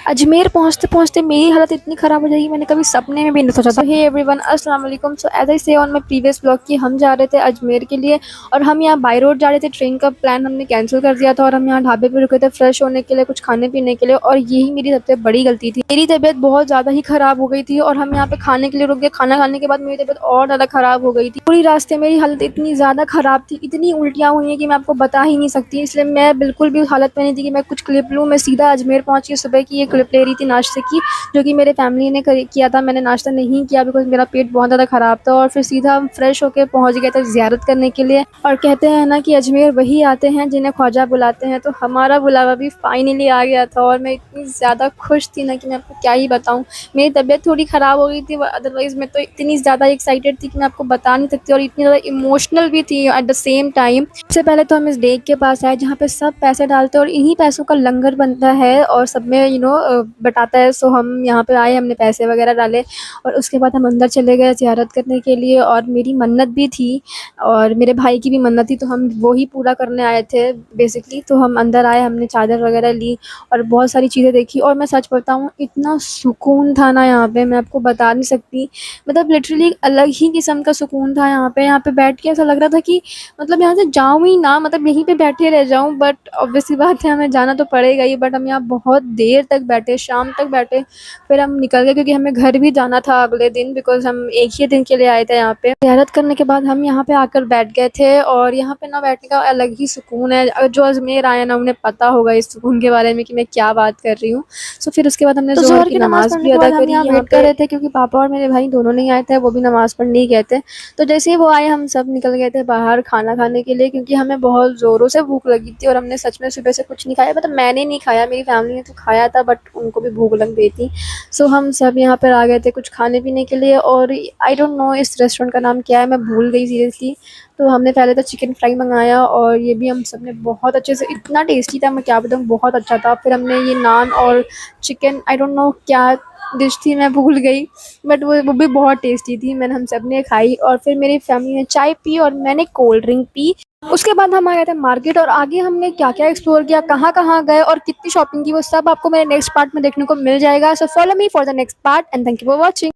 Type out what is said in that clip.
अजमेर पहुँचते-पहुँचते मेरी हालत इतनी ख़राब हो जाएगी, मैंने कभी सपने में भी नहीं सोचा था। हे एवरीवन, अस्सलाम वालेकुम। सो एज़ आई से ऑन माय प्रीवियस व्लॉग कि हम जा रहे थे अजमेर के लिए और हम यहाँ बाय रोड जा रहे थे। ट्रेन का प्लान हमने कैंसिल कर दिया था और हम यहाँ ढाबे पे रुके थे फ्रेश होने के लिए, कुछ खाने-पीने के लिए, और यही मेरी सबसे बड़ी गलती थी। मेरी तबीयत बहुत ज़्यादा ही ख़राब हो गई थी और हम यहाँ पे खाने के लिए रुक गए। खाना खाने के बाद मेरी तबीयत और ज़्यादा ख़राब हो गई थी। पूरी रास्ते मेरी हालत इतनी ज़्यादा ख़राब थी, इतनी उल्टियाँ हुई हैं कि मैं आपको बता ही नहीं सकती। इसलिए मैं बिल्कुल भी उस हालत में नहीं थी कि मैं कुछ क्लिप लूँ। मैं सीधा अजमेर पहुँची, सुबह की ये क्लिप ले रही थी नाश्ते की, जो कि मेरे फैमिली ने किया था। मैंने नाश्ता नहीं किया बिकॉज़ मेरा पेट बहुत ज़्यादा ख़राब था, और फिर सीधा हम फ्रेश होके पहुँच गए थे ज़ियारत करने के लिए। और कहते हैं ना कि अजमेर वही आते हैं जिन्हें ख्वाजा बुलाते हैं, तो हमारा बुलावा भी फाइनली आ गया था और मैं इतनी ज़्यादा खुश थी ना कि मैं आपको क्या ही बताऊँ। मेरी तबीयत थोड़ी ख़राब हो गई थी, अदरवाइज़ मैं तो इतनी ज़्यादा एक्साइटेड थी कि मैं आपको बता नहीं सकती, और इतनी ज़्यादा इमोशनल भी थी एट द सेम टाइम। सबसे पहले तो हम इस लेक के पास आए जहाँ पे सब पैसे डालते हैं और इन्हीं पैसों का लंगर बनता है और सब में बटाता है। सो हम यहाँ पे आए, हमने पैसे वगैरह डाले और उसके बाद हम अंदर चले गए ज़ियारत करने के लिए। और मेरी मन्नत भी थी और मेरे भाई की भी मन्नत थी, तो हम वो ही पूरा करने आए थे बेसिकली। तो हम अंदर आए, हमने चादर वगैरह ली और बहुत सारी चीज़ें देखी, और मैं सच बताऊँ इतना सुकून था ना यहाँ पे, मैं आपको बता नहीं सकती। मतलब लिटरली अलग ही किस्म का सुकून था यहाँ पे। यहाँ पे बैठ के ऐसा लग रहा था कि मतलब यहाँ से जाऊँ ही ना, मतलब यहीं पे बैठे रह जाऊँ। बट ऑब्वियस सी बात है, हमें जाना तो पड़ेगा ही। बट हम यहाँ बहुत देर तक बैठे, शाम तक बैठे, फिर हम निकल गए क्योंकि हमें घर भी जाना था अगले दिन, बिकॉज़ हम एक ही दिन के लिए आए थे यहाँ पे। ज़ियारत करने के बाद हम यहाँ पे आकर बैठ गए थे और यहाँ पे ना बैठने का अलग ही सुकून है। जो अजमेर आए ना उन्हें पता होगा इस सुकून के बारे में कि मैं क्या बात कर रही हूँ। सो फिर उसके बाद हमने ज़ोहर की नमाज़ भी अदा करी। यहाँ वेट कर रहे थे क्योंकि पापा और मेरे भाई दोनों नहीं आए थे, वो भी नमाज़ पढ़ने ही गए थे। तो जैसे ही वो आए हम सब निकल गए थे बाहर खाना खाने के लिए, क्योंकि हमें बहुत ज़ोरों से भूख लगी थी और हमने सच में सुबह से कुछ नहीं खाया। मतलब मैंने नहीं खाया, मेरी फैमिली ने तो खाया था, बट उनको भी भूख लग गई थी। सो हम सब यहाँ पर आ गए थे कुछ खाने पीने के लिए, और आई डोंट नो इस रेस्टोरेंट का नाम क्या है, मैं भूल गई सीरियसली। तो हमने पहले तो चिकन फ्राई मंगाया और ये भी हम सब ने बहुत अच्छे से, इतना टेस्टी था मैं क्या बताऊँ, बहुत अच्छा था। फिर हमने ये नान और चिकन, आई डोंट नो क्या डिश थी, मैं भूल गई, बट वो भी बहुत टेस्टी थी। हम सब ने खाई और फिर मेरी फैमिली ने चाय पी और मैंने कोल्ड ड्रिंक पी। उसके बाद हम आ गए थे मार्केट, और आगे हमने क्या-क्या एक्सप्लोर किया, कहाँ-कहाँ गए और कितनी शॉपिंग की, वो सब आपको मेरे नेक्स्ट पार्ट में देखने को मिल जाएगा। So follow me for the next part and thank you for watching.